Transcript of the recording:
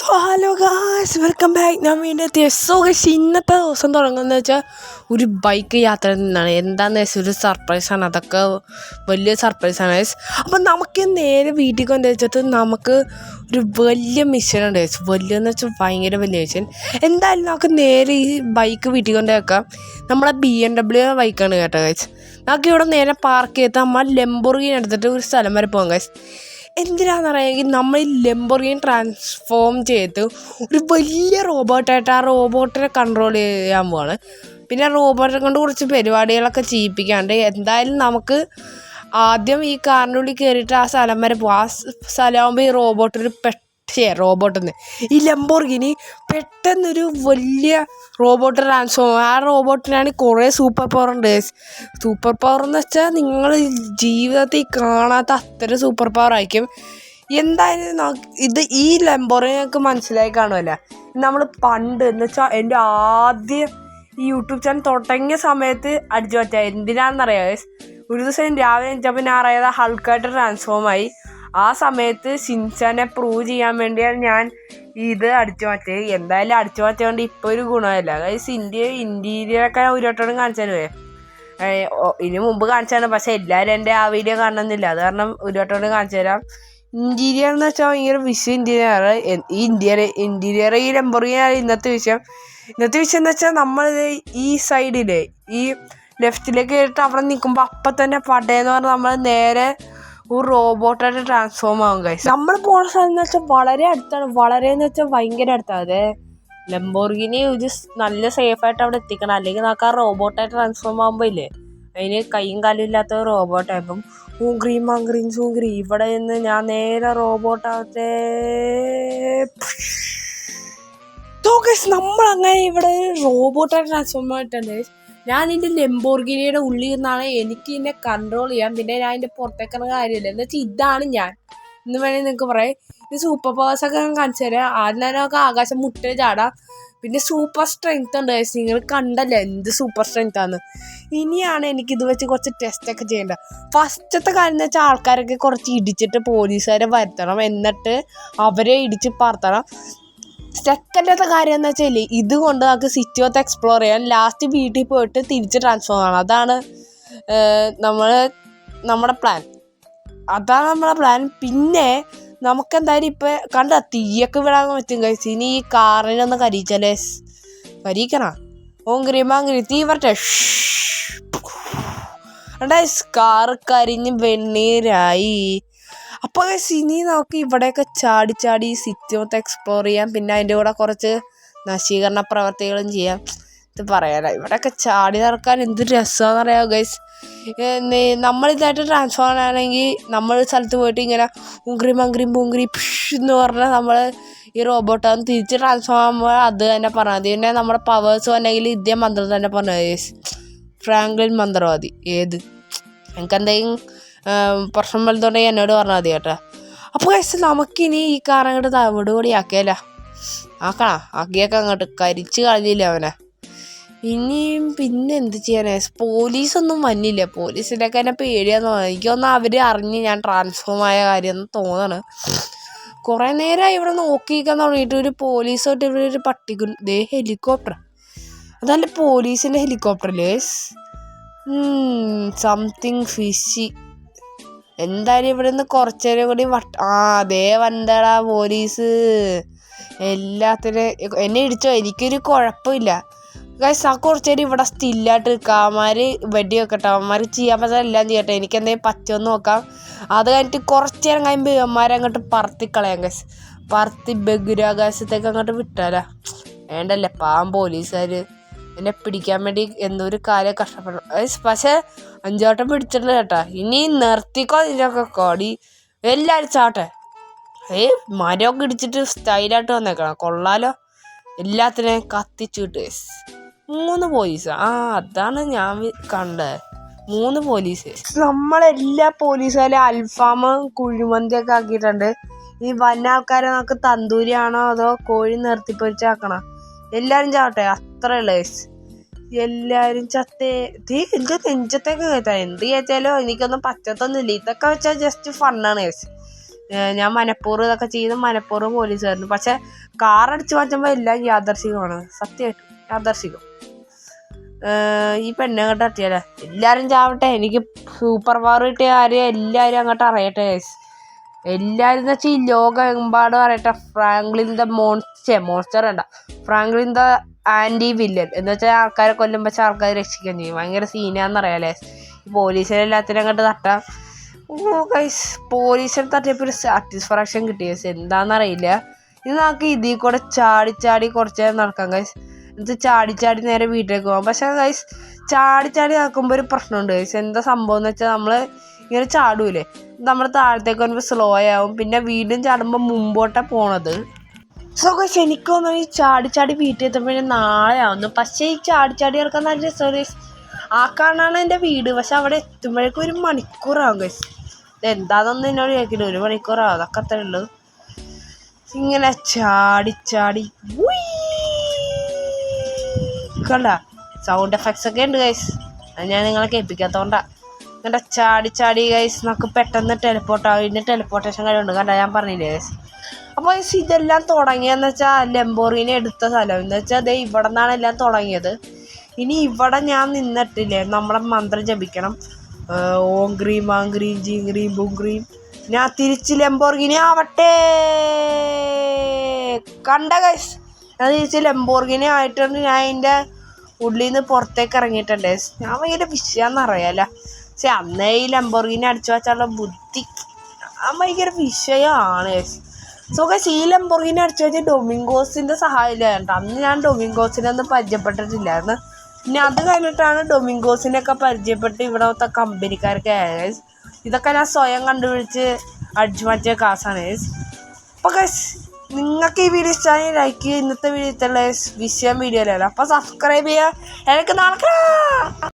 So hello guys, welcome back. ഞാൻ വീണ്ടും എത്തിയ ഇന്നത്തെ ദിവസം തുടങ്ങുന്നത് വെച്ചാൽ ഒരു ബൈക്ക് യാത്ര നിന്നാണ്. എന്താണെന്ന് വെച്ചാൽ ഒരു സർപ്രൈസാണ്. അതൊക്കെ വലിയ സർപ്രൈസാണ് ഗൈസ്. അപ്പം നമുക്ക് നേരെ വീട്ടിൽ കൊണ്ട് വെച്ചിട്ട് നമുക്ക് ഒരു വലിയ മിഷൻ ഉണ്ട് ഗൈസ്. വലിയെന്ന് വെച്ചാൽ ഭയങ്കര വലിയ മിഷൻ. എന്തായാലും നമുക്ക് നേരെ ഈ ബൈക്ക് വീട്ടിൽ കൊണ്ട് വെക്കാം. നമ്മളെ BMW ബൈക്കാണ് കേട്ടോ ഗൈസ്. നമുക്ക് ഇവിടെ നേരെ പാർക്ക് ചെയ്തിട്ട് നമ്മൾ ലംബോർഗിനി എടുത്തിട്ട് ഒരു സ്ഥലം വരെ പോകാം ഗൈസ്. എന്തിനാണെന്നറിയാമെങ്കിൽ നമ്മൾ ഈ ലംബോർഗിനി ട്രാൻസ്ഫോം ചെയ്ത് ഒരു വലിയ റോബോട്ടായിട്ട് ആ റോബോട്ടിനെ കൺട്രോൾ ചെയ്യാൻ പോവാണ്. പിന്നെ റോബോട്ടിനെ കൊണ്ട് കുറച്ച് പരിപാടികളൊക്കെ ചെയ്യിപ്പിക്കാണ്ട് എന്തായാലും നമുക്ക് ആദ്യം ഈ കാറിനുള്ളിൽ കയറിയിട്ട് ആ സ്ഥലം വരെ പോകാം. ആ സ്ഥലമാകുമ്പോൾ ഈ റോബോട്ടിന്ന് ഈ ലംബോർഗിനി പെട്ടെന്നൊരു വലിയ റോബോട്ട് ട്രാൻസ്ഫോം. ആ റോബോട്ടിനാണ് കുറേ സൂപ്പർ പവർ ഉണ്ട്. സൂപ്പർ പവർ എന്ന് വെച്ചാൽ നിങ്ങൾ ജീവിതത്തിൽ കാണാത്ത അത്ര സൂപ്പർ പവർ ആയിരിക്കും. എന്തായാലും ഈ ലംബോർഗിനി ഞങ്ങൾക്ക് മനസ്സിലായി കാണുമല്ലോ. നമ്മൾ പണ്ട് എന്ന് വെച്ചാൽ എൻ്റെ ആദ്യം ഈ യൂട്യൂബ് ചാനൽ തുടങ്ങിയ സമയത്ത് അടിച്ചു പറ്റാം. എന്തിനാണെന്നറിയാം, ഒരു ദിവസം രാവിലെ എണീച്ചപ്പോൾ ഞാൻ അറിയാതെ ഹൾക്കായിട്ട് ട്രാൻസ്ഫോമായി. ആ സമയത്ത് ഷിൻചാനെ പ്രൂവ് ചെയ്യാൻ വേണ്ടിയാണ് ഞാൻ ഇത് അടിച്ചു മാറ്റിയത്. എന്തായാലും അടിച്ചു മാറ്റിയതുകൊണ്ട് ഇപ്പോൾ ഒരു ഗുണമല്ല ഗൈസ്. ഇൻറ്റീരിയറൊക്കെ ഒരു വട്ടം കാണിച്ചാൽ ഇനി മുമ്പ് കാണിച്ചാണ്, പക്ഷേ എല്ലാവരും എൻ്റെ ആ വീഡിയോ കാണണമെന്നില്ല. അത് കാരണം ഒരു വട്ടം കാണിച്ചു തരാം. ഇൻറ്റീരിയർ എന്ന് വെച്ചാൽ ഭയങ്കര വിഷയം ഇൻറ്റീരിയർ. ഇൻറ്റീരിയർ ഈ ലംബോർഗിനിയാണ് ഇന്നത്തെ വിഷയം എന്ന് വെച്ചാൽ നമ്മൾ ഈ സൈഡിലെ ഈ ലെഫ്റ്റിലേക്ക് കയറിയിട്ട് അവിടെ നിൽക്കുമ്പോൾ അപ്പം തന്നെ പടയെന്ന് പറഞ്ഞാൽ നമ്മൾ നേരെ ഒരു റോബോട്ടായിട്ട് ട്രാൻസ്ഫോം ആകും ഗൈസ്. നമ്മൾ പോകുന്ന സ്ഥലം എന്ന് വെച്ചാൽ വളരെ അടുത്താണ്. വളരെ എന്ന് വെച്ചാൽ ഭയങ്കര അടുത്താണ്. അതെ, ലംബോർഗിനി ഒരു നല്ല സേഫായിട്ട് അവിടെ എത്തിക്കണം. അല്ലെങ്കിൽ നമുക്ക് ആ റോബോട്ടായിട്ട് ട്രാൻസ്ഫോം ആകുമ്പോൾ ഇല്ലേ, അതിന് കൈയും കാലും ഇല്ലാത്ത റോബോട്ടായപ്പം സൂഗ്രീ ഇവിടെ നിന്ന് ഞാൻ നേരെ റോബോട്ടാവട്ടെ. നമ്മളങ്ങനെ ഇവിടെ റോബോട്ടായിട്ട് ട്രാൻസ്ഫോം ആയിട്ടുണ്ട്. ഞാൻ ഇതിൻ്റെ ലംബോർഗിനിയുടെ ഉള്ളിൽ നിന്നാണ് എനിക്ക് ഇതിനെ കൺട്രോൾ ചെയ്യാം. പിന്നെ ഞാൻ ഇതിൻ്റെ പുറത്തേക്കുന്ന കാര്യമില്ല. എന്ന് വെച്ചാൽ ഇതാണ് ഞാൻ എന്ന് വേണമെങ്കിൽ നിങ്ങൾക്ക് പറയാം. ഇത് സൂപ്പർ പവേഴ്സൊക്കെ ഞാൻ കാണിച്ചു തരാം. ആദ്യം തന്നെ നമുക്ക് ആകാശം മുട്ടേ ചാടാം. പിന്നെ സൂപ്പർ സ്ട്രെങ്ത് ഉണ്ട്. നിങ്ങൾ കണ്ടല്ലേ എന്ത് സൂപ്പർ സ്ട്രെങ്ത് ആണ്. ഇനിയാണ് എനിക്കിത് വെച്ച് കുറച്ച് ടെസ്റ്റൊക്കെ ചെയ്യേണ്ടത്. ഫസ്റ്റത്തെ കാര്യം എന്ന് വെച്ചാൽ ആൾക്കാരൊക്കെ കുറച്ച് ഇടിച്ചിട്ട് പോലീസുകാരെ വരുത്തണം, എന്നിട്ട് അവരെ ഇടിച്ച് പറത്തണം. സെക്കൻഡത്തെ കാര്യം എന്ന് വെച്ചാൽ ഇതുകൊണ്ട് നമുക്ക് സിറ്റി ഓഫ് എക്സ്പ്ലോർ ചെയ്യാൻ ലാസ്റ്റ് വീട്ടിൽ പോയിട്ട് തിരിച്ച് ട്രാൻസ്ഫോം ആണ്. അതാണ് നമ്മുടെ പ്ലാൻ. പിന്നെ നമുക്കെന്തായാലും ഇപ്പം കണ്ട തീയൊക്കെ വിടാൻ പറ്റും കഴിച്ച്. ഇനി ഈ കാറിനൊന്ന് കരിക്കണം. ഓങ്കിരി തീ വരട്ടെ. കാറ് കരിഞ്ഞ് വെണ്ണീരായി. അപ്പോൾ ഇനി നമുക്ക് ഇവിടെയൊക്കെ ചാടി സിറ്റി മൊത്തം എക്സ്പ്ലോർ ചെയ്യാം. പിന്നെ അതിൻ്റെ കൂടെ കുറച്ച് നശീകരണ പ്രവർത്തികളും ചെയ്യാം. ഇത് പറയാനോ, ഇവിടെയൊക്കെ ചാടി നടക്കാൻ എന്ത് രസമാണെന്ന് അറിയാമോ ഗൈസ്. നമ്മളിതായിട്ട് ട്രാൻസ്ഫോം ആണെങ്കിൽ നമ്മൾ സ്ഥലത്ത് പോയിട്ട് ഇങ്ങനെ പൂങ്കിരി എന്ന് പറഞ്ഞാൽ നമ്മൾ ഈ റോബോട്ടാന്ന് തിരിച്ച് ട്രാൻസ്ഫോം ആകുമ്പോൾ അത് തന്നെ പറഞ്ഞാൽ മതി. പിന്നെ നമ്മുടെ പവേഴ്സ് വന്നെങ്കിൽ ഇതേ മന്ത്രം തന്നെ പറഞ്ഞാൽ ഗൈസ്. ഫ്രാങ്ക്ലിൻ മന്ത്രവാദി ഏത് എനിക്ക് എന്തെങ്കിലും പ്രശ്നം വലുതുണ്ടെങ്കിൽ എന്നോട് പറഞ്ഞാൽ മതി കേട്ടോ. അപ്പോൾ ഗൈസ് നമുക്കിനി ഈ കാർ അങ്ങോട്ട് തവിടുകൂടി ആക്കിയല്ല ആക്കിയൊക്കെ അങ്ങോട്ട് കരിച്ച് കളഞ്ഞില്ല അവനെ. ഇനിയും പിന്നെ എന്ത് ചെയ്യാനേ, പോലീസൊന്നും വന്നില്ല. പോലീസിൻ്റെയൊക്കെ എന്നെ പേടിയാന്ന് തോന്നുന്നു. എനിക്കൊന്നും അവർ അറിഞ്ഞ് ഞാൻ ട്രാൻസ്ഫോം ആയ കാര്യമെന്ന് തോന്നണം. കുറേ നേരമായി ഇവിടെ നോക്കിയിരിക്കാൻ തുടങ്ങിയിട്ട് ഒരു പോലീസായിട്ട് ഇവിടെ ഒരു പട്ടിക്കുണ്ട്. ഹെലികോപ്റ്റർ, അതല്ല പോലീസിൻ്റെ ഹെലികോപ്റ്ററില്ലേ, സംതിങ് ഫിഷി. എന്തായാലും ഇവിടെ നിന്ന് കുറച്ചു നേരം കൂടി അതേ വന്നടാ പോലീസ്. എല്ലാത്തിനും എന്നെ ഇടിച്ചോ, എനിക്കൊരു കുഴപ്പമില്ല ഗൈസ്. ആ കുറച്ചു നേരം ഇവിടെ സ്റ്റില്ലായിട്ട് നിൽക്കാം. അവന്മാർ വെടി വെക്കട്ടെ, അവന്മാർ ചെയ്യാൻ പറ്റാൻ എല്ലാം ചെയ്യട്ടെ. എനിക്ക് എന്തെങ്കിലും പറ്റുമെന്ന് നോക്കാം. അത് കഴിഞ്ഞിട്ട് കുറച്ചു നേരം കഴിയുമ്പോൾ അവന്മാരങ്ങോട്ട് പറത്തിക്കളയാം ഗൈസ്. പറത്തി ബഹിരാകാശത്തേക്ക് അങ്ങോട്ട് വിട്ടാലാ വേണ്ടല്ലേ. പോലീസുകാർ എന്നെ പിടിക്കാൻ വേണ്ടി എന്തൊരു കാര്യം കഷ്ടപ്പെടണം. പക്ഷേ 5 വട്ടം പിടിച്ചിട്ടുണ്ട് കേട്ടോ. ഇനി നിർത്തിക്കോ ഇതിനൊക്കെ കോടി. എല്ലാവരും ചാട്ടെ. മരമൊക്കെ ഇടിച്ചിട്ട് സ്റ്റൈലായിട്ട് വന്നേക്കണം. കൊള്ളാലോ. എല്ലാത്തിനെയും കത്തിച്ചു കിട്ടുക. 3 പോലീസ്. അതാണ് ഞാൻ കണ്ടത്, 3 പോലീസ്. നമ്മളെല്ലാ പോലീസുകാരും അൽഫാമും കുഴിമന്തിയൊക്കെ ആക്കിയിട്ടുണ്ട്. ഈ വന്ന ആൾക്കാരെ നമുക്ക് തന്തൂരിയാണോ അതോ കോഴി നിർത്തിപ്പൊരിച്ചാക്കണം. എല്ലാവരും ചാവട്ടെ, അത്രയുള്ളൂ ഗൈസ്. എല്ലാവരും എൻ്റെ നെഞ്ചത്തേക്ക് കയറ്റാൻ എന്ത് കയറ്റാലോ എനിക്കൊന്നും പറ്റത്തൊന്നുമില്ല. ഇതൊക്കെ വെച്ചാൽ ജസ്റ്റ് ഫണ്ണാണ് ഗൈസ്. ഞാൻ മനഃപൂർവ്വം ഇതൊക്കെ ചെയ്ത് മനഃപൂർവ്വം പോലീസുകാരന്. പക്ഷെ കാറടിച്ച് മാറ്റുമ്പോൾ എല്ലാം യാദർശികമാണ്, സത്യമായിട്ടും യാദർശികം. ഈ പെണ്ണങ്ങോട്ട് തട്ടിയാലേ എല്ലാവരും ചാവട്ടെ, എനിക്ക് സൂപ്പർ പവർ കിട്ടിയ കാര്യം എല്ലാവരും അങ്ങോട്ട് അറിയട്ടെ ഗൈസ്. എല്ലാവരും എന്ന് വെച്ചാൽ ഈ ലോകമെമ്പാടും അറിയട്ടെ. ഫ്രാങ്ക്ലിൻ ദ മോൺസ്റ്റർ വേണ്ട, ഫ്രാങ്ക്ലിൻ ദ ആൻറ്റി വില്ലൻ എന്ന് വെച്ചാൽ ആൾക്കാരെ കൊല്ലും, പക്ഷെ ആൾക്കാരെ രക്ഷിക്കാൻ ചെയ്യും. ഭയങ്കര സീനാന്നറിയാലേ. ഈ പോലീസിനെ എല്ലാത്തിനും അങ്ങോട്ട് തട്ടാം. ഗൈസ് പോലീസിനെ തട്ടിയപ്പോൾ ഒരു സാറ്റിസ്ഫാക്ഷൻ കിട്ടി ഗൈസ്, എന്താണെന്നറിയില്ല. ഇത് നമുക്ക് ഇതിൽ കൂടെ ചാടി കുറച്ച് നേരം നടക്കാം ഗൈസ്. എന്നിട്ട് ചാടി നേരെ വീട്ടിലേക്ക് പോകാം. പക്ഷേ ഗൈസ് ചാടി നടക്കുമ്പോൾ ഒരു പ്രശ്നമുണ്ട് ഗൈസ്. എന്താ സംഭവം എന്ന് വെച്ചാൽ നമ്മൾ ഇങ്ങനെ ചാടൂലേ, നമ്മൾ താഴത്തേക്ക് വരുമ്പോൾ സ്ലോ ആവും, പിന്നെ വീണ്ടും ചാടുമ്പോൾ മുമ്പോട്ടാണ് പോണത്. സോ ഗൈസ് എനിക്ക് തോന്നുന്നു ഈ ചാടി വീട്ടിൽ എത്തുമ്പോഴേ നാളെ ആവുന്നു. പക്ഷേ ഈ ചാടി ഇറക്കാൻ നല്ല രസം ഗൈസ്. ആ കാണാണ് എൻ്റെ വീട്, പക്ഷെ അവിടെ എത്തുമ്പോഴേക്കും 1 മണിക്കൂറാവും ഗൈസ്. എന്താണെന്നൊന്നും എന്നോട് കേൾക്കില്ല, 1 മണിക്കൂറാവും, അതൊക്കെ അത്രേ ഉള്ളൂ. ഇങ്ങനെ ചാടി കണ്ട സൗണ്ട് എഫക്ട്സ് ഒക്കെ ഉണ്ട് ഗൈസ്, അത് ഞാൻ നിങ്ങളെ കേൾപ്പിക്കാത്തതുകൊണ്ടാണ്. ഇങ്ങനെ ചാടി ഗൈസ് നമുക്ക് പെട്ടെന്ന് ടെലിപ്പോർട്ടാവും. ഇതിന് ടെലിപ്പോർട്ടേഷൻ കഴിവുണ്ട്, കണ്ട ഞാൻ പറഞ്ഞില്ലേ ഗൈസ്. അപ്പോൾ ഗൈസ് ഇതെല്ലാം തുടങ്ങിയെന്ന് വെച്ചാൽ ലംബോർഗിനി എടുത്ത സ്ഥലം എന്ന് വെച്ചാൽ അതേ ഇവിടെ നിന്നാണ് എല്ലാം തുടങ്ങിയത്. ഇനി ഇവിടെ ഞാൻ നിന്നിട്ടില്ലേ, നമ്മളെ മന്ത്രം ജപിക്കണം. ഓം ഗ്രീം ആം ഗ്രീം ജീം ഗ്രീം ബും ഗ്രീം. ഞാൻ തിരിച്ച് ലംബോർഗിനി ആവട്ടെ. കണ്ട ഗൈസ് ഞാൻ തിരിച്ച് ലംബോർഗിനി ആയിട്ടുണ്ട്. ഞാൻ അതിൻ്റെ ഉള്ളിൽ നിന്ന് പുറത്തേക്ക് ഇറങ്ങിയിട്ടുണ്ട്. ഞാൻ ഭയങ്കര വിഷയമെന്നറിയാലോ. പക്ഷെ അന്നേ ഈ ലംബോർഗിനി അടിച്ചു വെച്ചാലുള്ള ബുദ്ധി ഞാൻ ഭയങ്കര വിഷയമാണ് ഗൈസ്. സോ ഗൈസ് ഈ ലംബോർഗിനി അടിച്ചു വെച്ചാൽ ഡൊമിങ്കോസിൻ്റെ സഹായമില്ല കേട്ടോ. അന്ന് ഞാൻ ഡൊമിങ്കോസിനെ ഒന്നും പരിചയപ്പെട്ടിട്ടില്ലായിരുന്നു. പിന്നെ അത് കഴിഞ്ഞിട്ടാണ് ഡൊമിങ്കോസിനെയൊക്കെ പരിചയപ്പെട്ട് ഇവിടുത്തെ കമ്പനിക്കാരൊക്കെ ആയത് ഗൈസ്. ഇതൊക്കെ ഞാൻ സ്വയം കണ്ടുപിടിച്ച് അടിച്ചു മാറ്റിയ കാസാണ് ഗൈസ്. അപ്പോൾ ഗൈസ് നിങ്ങൾക്ക് ഈ വീഡിയോ ഇഷ്ടമാണെങ്കിൽ ലൈക്ക് ചെയ്യുക. ഇന്നത്തെ വീഡിയോ ഇത്രയുള്ള വിഷയം വീഡിയോയിലല്ല. അപ്പോൾ സബ്സ്ക്രൈബ് ചെയ്യുക. എനിക്ക് നാളെ